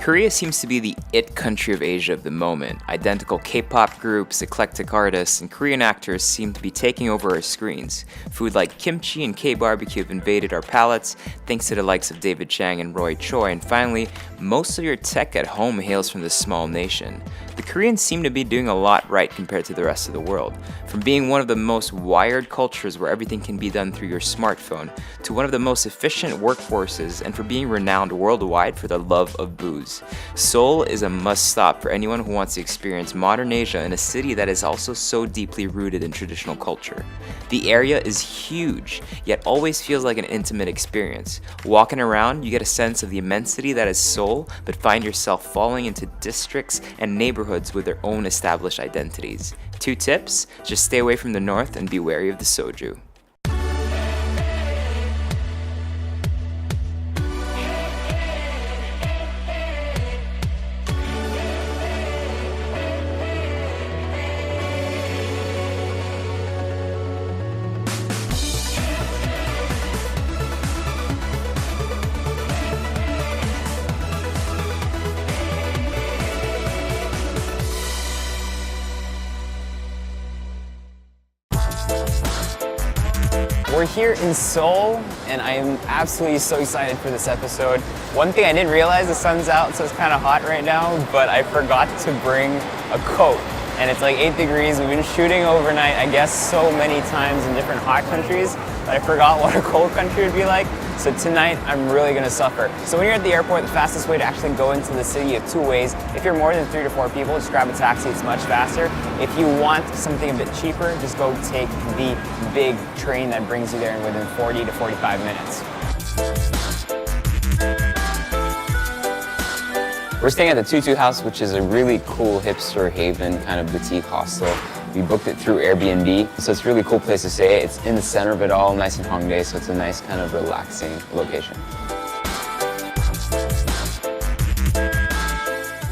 Korea seems to be the it country of Asia of the moment. Identical K-pop groups, eclectic artists, and Korean actors seem to be taking over our screens. Food like kimchi and K-barbecue have invaded our palates, thanks to the likes of David Chang and Roy Choi. And finally, most of your tech at home hails from this small nation. The Koreans seem to be doing a lot right compared to the rest of the world. From being one of the most wired cultures where everything can be done through your smartphone, to one of the most efficient workforces, and for being renowned worldwide for the love of booze. Seoul is a must-stop for anyone who wants to experience modern Asia in a city that is also so deeply rooted in traditional culture. The area is huge, yet always feels like an intimate experience. Walking around, you get a sense of the immensity that is Seoul, but find yourself falling into districts and neighborhoods with their own established identities. 2 tips: just stay away from the north and be wary of the soju. We're here in Seoul, and I am absolutely so excited for this episode. One thing I didn't realize, the sun's out, so it's kind of hot right now, but I forgot to bring a coat. And it's like 8 degrees. We've been shooting overnight, I guess, so many times in different hot countries that I forgot what a cold country would be like. So tonight, I'm really gonna suffer. So when you're at the airport, the fastest way to actually go into the city, you have 2 ways. If you're more than 3 to 4 people, just grab a taxi, it's much faster. If you want something a bit cheaper, just go take the big train that brings you there in within 40 to 45 minutes. We're staying at the Tutu House, which is a really cool hipster haven kind of boutique hostel. We booked it through Airbnb, so it's a really cool place to stay. It's in the center of it all, nice in Hongdae, so it's a nice kind of relaxing location.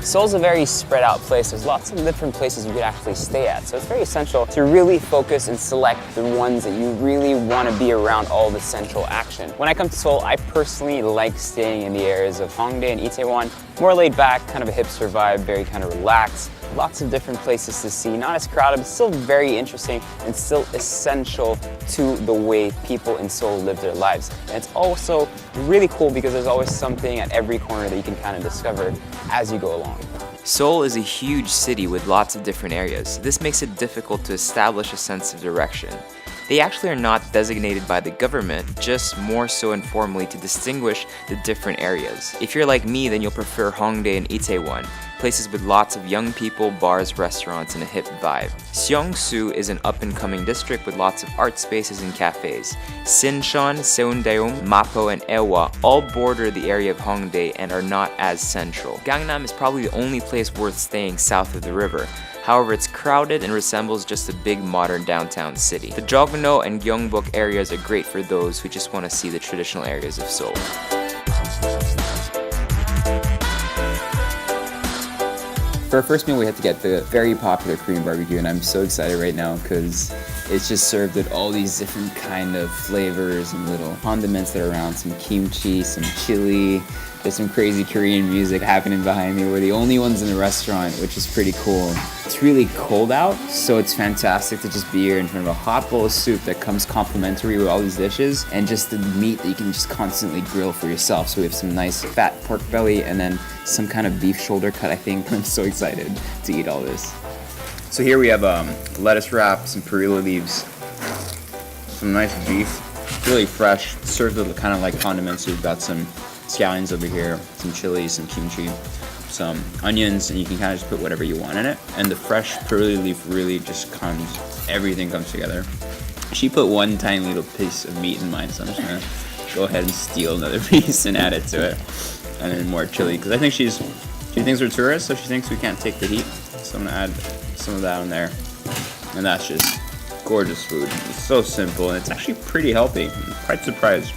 Seoul's a very spread out place. There's lots of different places you could actually stay at. So it's very essential to really focus and select the ones that you really want to be around all the central action. When I come to Seoul, I personally like staying in the areas of Hongdae and Itaewon. More laid back, kind of a hipster vibe, very kind of relaxed. Lots of different places to see, not as crowded, but still very interesting and still essential to the way people in Seoul live their lives. And it's also really cool because there's always something at every corner that you can kind of discover as you go along. Seoul is a huge city with lots of different areas. This makes it difficult to establish a sense of direction. They actually are not designated by the government, just more so informally to distinguish the different areas. If you're like me, then you'll prefer Hongdae and Itaewon, places with lots of young people, bars, restaurants, and a hip vibe. Seongsu is an up-and-coming district with lots of art spaces and cafes. Sinchon, Seundaeum, Mapo, and Ewa all border the area of Hongdae and are not as central. Gangnam is probably the only place worth staying south of the river. However, it's crowded and resembles just a big modern downtown city. The Jogno and Gyeongbok areas are great for those who just want to see the traditional areas of Seoul. For our first meal, we had to get the very popular Korean barbecue, and I'm so excited right now because it's just served with all these different kind of flavors and little condiments that are around, some kimchi, some chili. There's some crazy Korean music happening behind me. We're the only ones in the restaurant, which is pretty cool. It's really cold out, so it's fantastic to just be here in front of a hot bowl of soup that comes complimentary with all these dishes, and just the meat that you can just constantly grill for yourself. So we have some nice fat pork belly and then some kind of beef shoulder cut, I think. I'm so excited to eat all this. So here we have lettuce wrap, some perilla leaves, some nice beef, really fresh, served with kind of like condiments. So we've got some scallions over here, some chili, some kimchi, some onions, and you can kind of just put whatever you want in it. And the fresh perilla leaf really just everything comes together. She put one tiny little piece of meat in mine, so I'm just gonna go ahead and steal another piece and add it to it. And then more chili, because I think she thinks we're tourists, so she thinks we can't take the heat. So I'm gonna add some of that in there. And that's just gorgeous food. It's so simple, and it's actually pretty healthy. I'm quite surprised.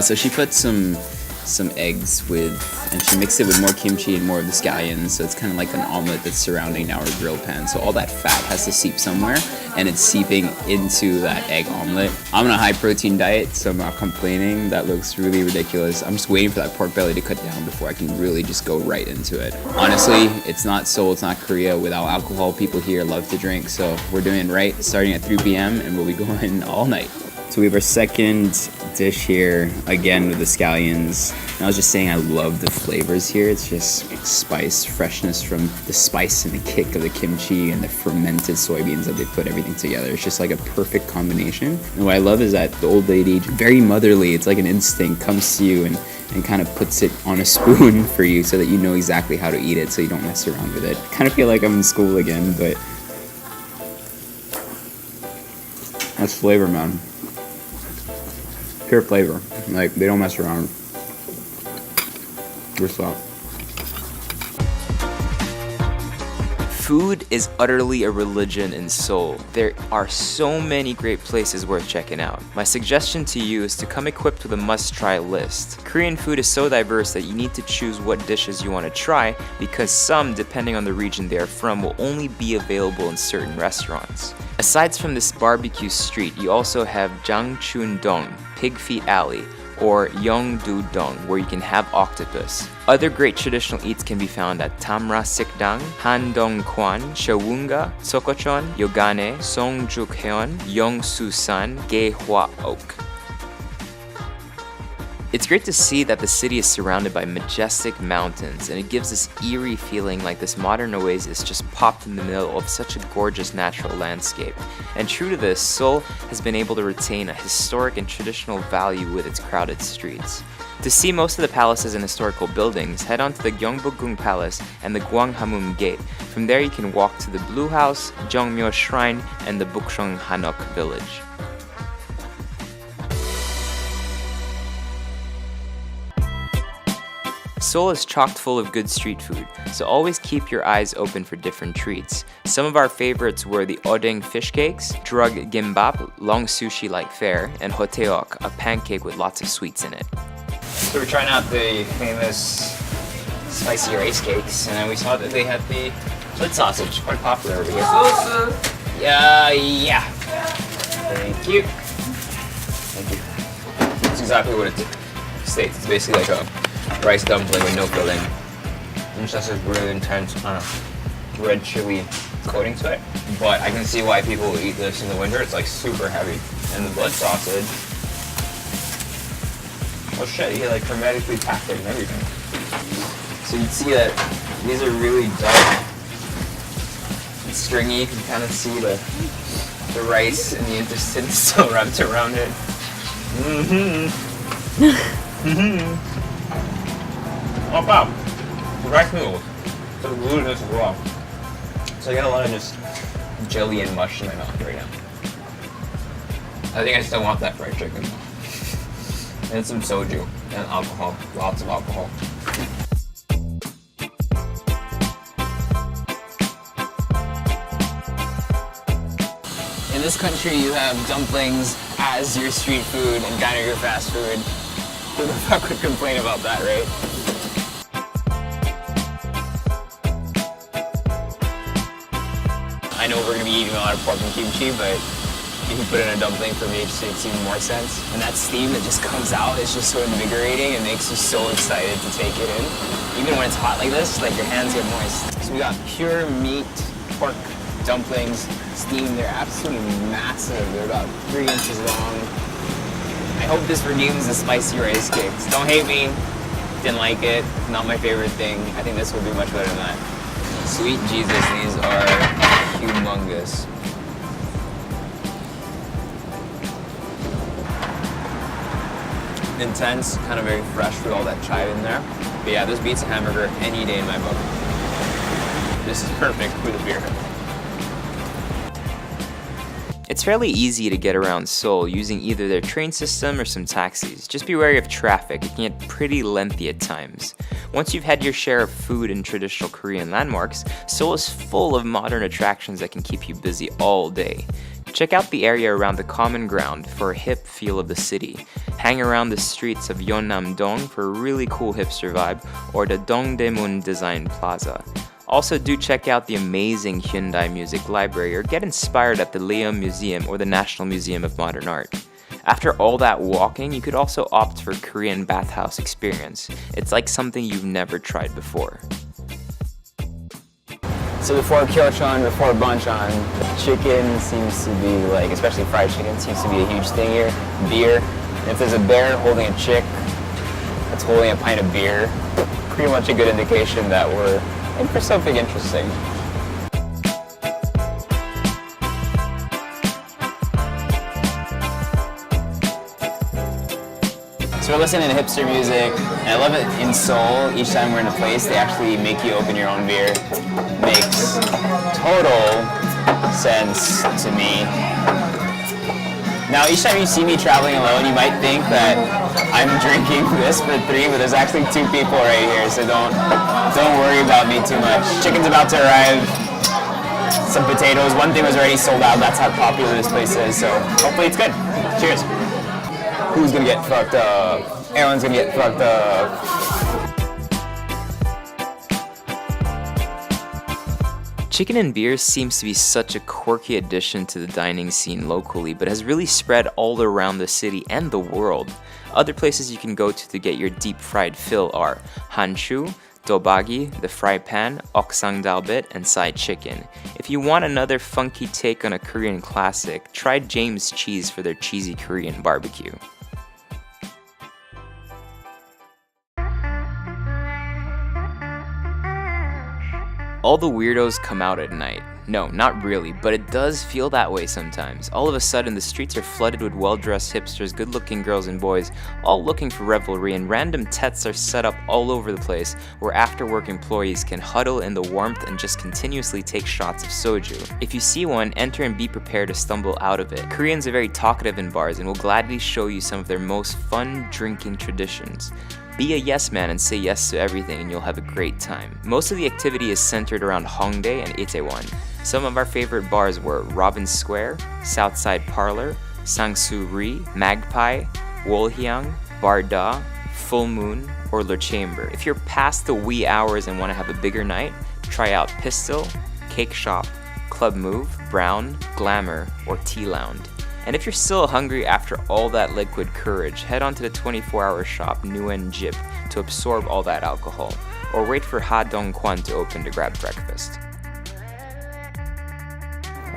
So she put some some eggs and she mixed it with more kimchi and more of the scallions, so it's kind of like an omelet that's surrounding now our grill pan. So all that fat has to seep somewhere, and it's seeping into that egg omelet. I'm on a high protein diet, so I'm not complaining. That looks really ridiculous. I'm just waiting for that pork belly to cut down before I can really just go right into it. Honestly, it's not Seoul, it's not Korea. Without alcohol, people here love to drink, so we're doing it right, starting at 3 p.m. and we'll be going all night. So we have our second dish here, again with the scallions. And I was just saying I love the flavors here. It's just spice, freshness from the spice and the kick of the kimchi and the fermented soybeans that they put everything together. It's just like a perfect combination. And what I love is that the old lady, very motherly, it's like an instinct, comes to you and kind of puts it on a spoon for you so that you know exactly how to eat it so you don't mess around with it. I kind of feel like I'm in school again, but that's flavor, man. Pure flavor. Like, they don't mess around. What's up? Food is utterly a religion in Seoul. There are so many great places worth checking out. My suggestion to you is to come equipped with a must-try list. Korean food is so diverse that you need to choose what dishes you want to try, because some, depending on the region they are from, will only be available in certain restaurants. Aside from this barbecue street, you also have Jangchun-dong, Pig Feet Alley, or Yeongdu-dong, where you can have octopus. Other great traditional eats can be found at Tamra Sikdang, Handong-kwan, Shawunga, Sokochon, Yogane, Songjuk-heon, Yongsu-san, Gaehwa-ok. It's great to see that the city is surrounded by majestic mountains, and it gives this eerie feeling like this modern oasis just popped in the middle of such a gorgeous natural landscape. And true to this, Seoul has been able to retain a historic and traditional value with its crowded streets. To see most of the palaces and historical buildings, head on to the Gyeongbokgung Palace and the Gwanghamum Gate. From there you can walk to the Blue House, Jeongmyo Shrine, and the Bukchong Hanok Village. Seoul is chock full of good street food, so always keep your eyes open for different treats. Some of our favorites were the odeng fish cakes, drug gimbap, long sushi-like fare, and hoteok, a pancake with lots of sweets in it. So we're trying out the famous spicy rice cakes, and then we saw that they had the split sausage, quite popular over here. Yeah. Thank you. That's exactly what it states. It's basically like a rice dumpling with no filling. And just has this really intense kind of red chili coating to it. But I can see why people eat this in the winter. It's like super heavy. And the blood sausage, oh shit, you get like hermetically packed and everything. So you'd see that these are really dark and stringy. You can kind of see the rice and the intestines still wrapped around it. Oh wow, the rice noodles, the glutinous as well. So I get a lot of just jelly and mush in my mouth right now. I think I still want that fried chicken. And some soju and alcohol, lots of alcohol. In this country you have dumplings as your street food and kind of your fast food. Who the fuck would complain about that, right? I know we're gonna be eating a lot of pork and kimchi, but if you put in a dumpling for me, it just makes even more sense. And that steam that just comes out is just so invigorating. It makes you so excited to take it in. Even when it's hot like this, like your hands get moist. So we got pure meat, pork dumplings, steamed. They're absolutely massive. They're about 3 inches long. I hope this redeems the spicy rice cakes. Don't hate me. Didn't like it. Not my favorite thing. I think this will do much better than that. Sweet Jesus, these are humongous. Intense, kind of very fresh with all that chive in there. But yeah, this beats a hamburger any day in my book. This is perfect with a beer. It's fairly easy to get around Seoul using either their train system or some taxis. Just be wary of traffic, it can get pretty lengthy at times. Once you've had your share of food and traditional Korean landmarks, Seoul is full of modern attractions that can keep you busy all day. Check out the area around the Common Ground for a hip feel of the city. Hang around the streets of Yeonnam-dong for a really cool hipster vibe, or the Dongdaemun Design Plaza. Also, do check out the amazing Hyundai Music Library or get inspired at the Leum Museum or the National Museum of Modern Art. After all that walking, you could also opt for Korean bathhouse experience. It's like something you've never tried before. So before kyochon, before banchan, chicken seems to be like, especially fried chicken, seems to be a huge thing here. Beer. And if there's a bear holding a chick that's holding a pint of beer, pretty much a good indication that we're in for something interesting. So we're listening to hipster music, and I love it in Seoul. Each time we're in a place, they actually make you open your own beer. Makes total sense to me. Now, each time you see me traveling alone, you might think that I'm drinking this for 3, but there's actually 2 people right here, so don't worry about me too much. Chicken's about to arrive. Some potatoes. One thing was already sold out. That's how popular this place is, so hopefully it's good. Cheers. Who's gonna get fucked up? Everyone's gonna get fucked up. Chicken and beer seems to be such a quirky addition to the dining scene locally, but has really spread all around the city and the world. Other places you can go to get your deep-fried fill are Hanchu, Dobagi, the fry pan, oksang dalbit, and side chicken. If you want another funky take on a Korean classic, try James Cheese for their cheesy Korean barbecue. All the weirdos come out at night. No, not really, but it does feel that way sometimes. All of a sudden, the streets are flooded with well-dressed hipsters, good-looking girls and boys, all looking for revelry, and random tets are set up all over the place where after-work employees can huddle in the warmth and just continuously take shots of soju. If you see one, enter and be prepared to stumble out of it. Koreans are very talkative in bars and will gladly show you some of their most fun drinking traditions. Be a yes man and say yes to everything and you'll have a great time. Most of the activity is centered around Hongdae and Itaewon. Some of our favorite bars were Robin Square, Southside Parlor, Sangsu-ri, Magpie, Wolhyang, Bar Da, Full Moon, or Le Chamber. If you're past the wee hours and want to have a bigger night, try out Pistol, Cake Shop, Club Move, Brown, Glamour, or Tea Lounge. And if you're still hungry after all that liquid courage, head on to the 24-hour shop Nguyen Jip to absorb all that alcohol, or wait for Ha Dong Kwan to open to grab breakfast.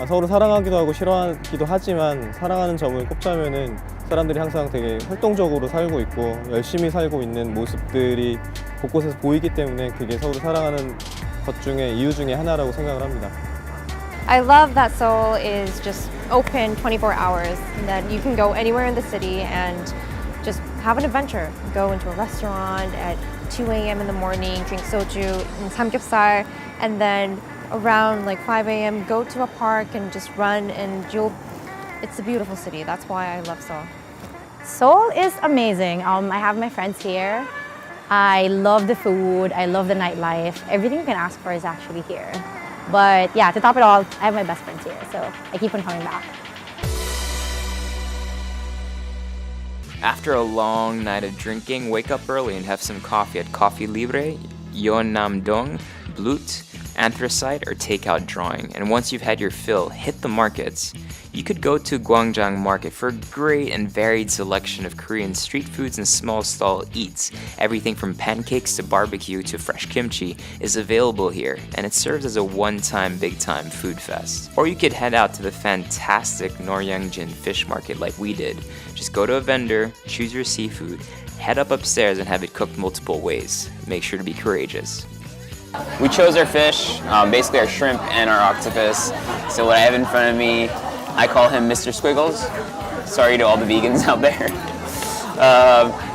서로 사랑하기도 하고 싫어하기도 하지만 사랑하는 점을 꼽자면은 사람들이 항상 되게 활동적으로 살고 있고 열심히 살고 있는 모습들이 곳곳에서 보이기 때문에 그게 서로 사랑하는 것 중에 이유 중에 하나라고 생각을 합니다. I love that Seoul is just open 24 hours, that you can go anywhere in the city and just have an adventure. Go into a restaurant at 2 a.m. in the morning, drink soju and samgyeopsal, and then around like 5 a.m. go to a park and just run, and it's a beautiful city. That's why I love Seoul. Seoul is amazing. I have my friends here. I love the food. I love the nightlife. Everything you can ask for is actually here. But yeah, to top it all, I have my best friends here, so I keep on coming back. After a long night of drinking, wake up early and have some coffee at Coffee Libre, Yeonnam-dong, Blut, Anthracite, or Takeout Drawing. And once you've had your fill, hit the markets. You could go to Gwangjang Market for a great and varied selection of Korean street foods and small stall eats. Everything from pancakes to barbecue to fresh kimchi is available here, and it serves as a one-time big-time food fest. Or you could head out to the fantastic Noryangjin Fish Market like we did. Just go to a vendor, choose your seafood, head up upstairs and have it cooked multiple ways. Make sure to be courageous. We chose our fish, basically our shrimp and our octopus. So what I have in front of me, I call him Mr. Squiggles. Sorry to all the vegans out there.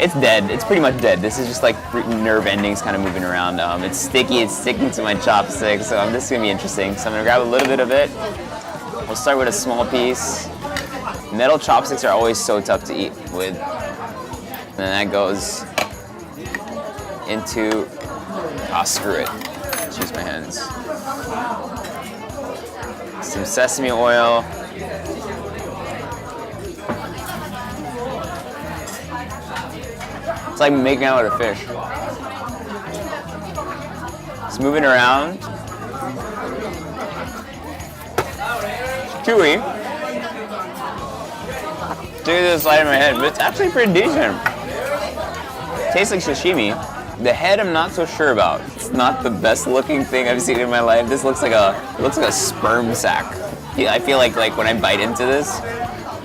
It's dead. It's pretty much dead. This is just like nerve endings kind of moving around. It's sticky. It's sticking to my chopsticks. So this is going to be interesting. So I'm going to grab a little bit of it. We'll start with a small piece. Metal chopsticks are always so tough to eat with. And then that goes into, screw it. Let's use my hands. Some sesame oil. It's like making out with a fish. It's moving around. It's chewy. Dude, this light in my head, but it's actually pretty decent. Tastes like sashimi. The head I'm not so sure about. It's not the best looking thing I've seen in my life. This looks like a sperm sack. Yeah, I feel like when I bite into this,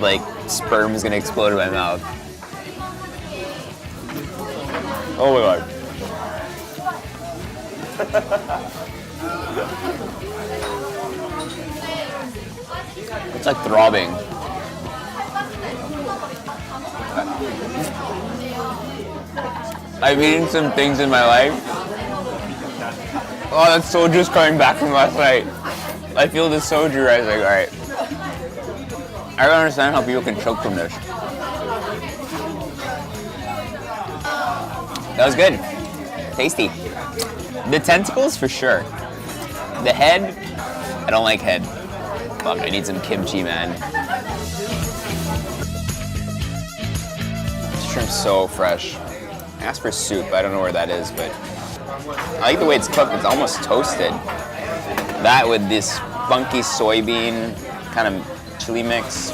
like sperm is gonna explode in my mouth. Oh my god. It's like throbbing. I've eaten some things in my life. Oh, that soju's coming back from last night. I feel the soju rising. All right. I don't understand how people can choke from this. That was good. Tasty. The tentacles for sure. The head, I don't like head. Fuck, I need some kimchi, man. This shrimp's so fresh. I asked for soup, I don't know where that is, but I like the way it's cooked. It's almost toasted. That with this funky soybean kind of chili mix.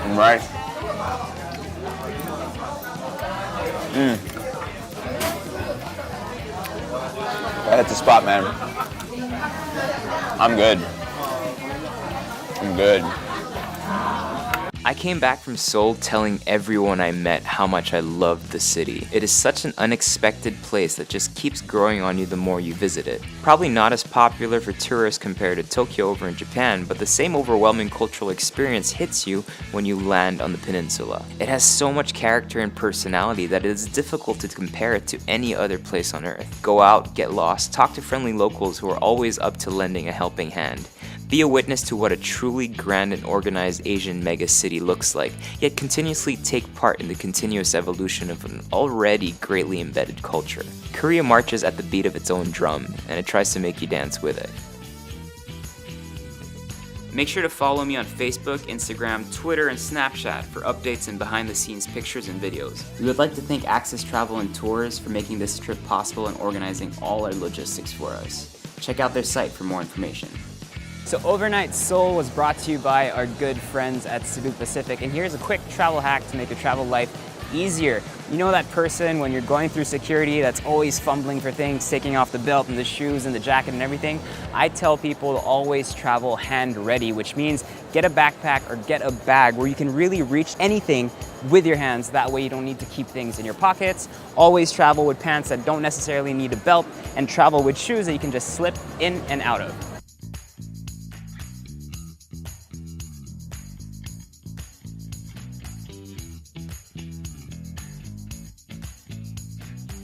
And rice. That hit the spot, man. I'm good. I'm good. I came back from Seoul telling everyone I met how much I loved the city. It is such an unexpected place that just keeps growing on you the more you visit it. Probably not as popular for tourists compared to Tokyo over in Japan, but the same overwhelming cultural experience hits you when you land on the peninsula. It has so much character and personality that it is difficult to compare it to any other place on earth. Go out, get lost, talk to friendly locals who are always up to lending a helping hand. Be a witness to what a truly grand and organized Asian megacity looks like, yet continuously take part in the continuous evolution of an already greatly embedded culture. Korea marches at the beat of its own drum, and it tries to make you dance with it. Make sure to follow me on Facebook, Instagram, Twitter, and Snapchat for updates and behind-the-scenes pictures and videos. We would like to thank Access Travel and Tours for making this trip possible and organizing all our logistics for us. Check out their site for more information. So Overnight Seoul was brought to you by our good friends at Cebu Pacific, and here's a quick travel hack to make your travel life easier. You know that person when you're going through security that's always fumbling for things, taking off the belt and the shoes and the jacket and everything? I tell people to always travel hand ready, which means get a backpack or get a bag where you can really reach anything with your hands. That way you don't need to keep things in your pockets. Always travel with pants that don't necessarily need a belt, and travel with shoes that you can just slip in and out of.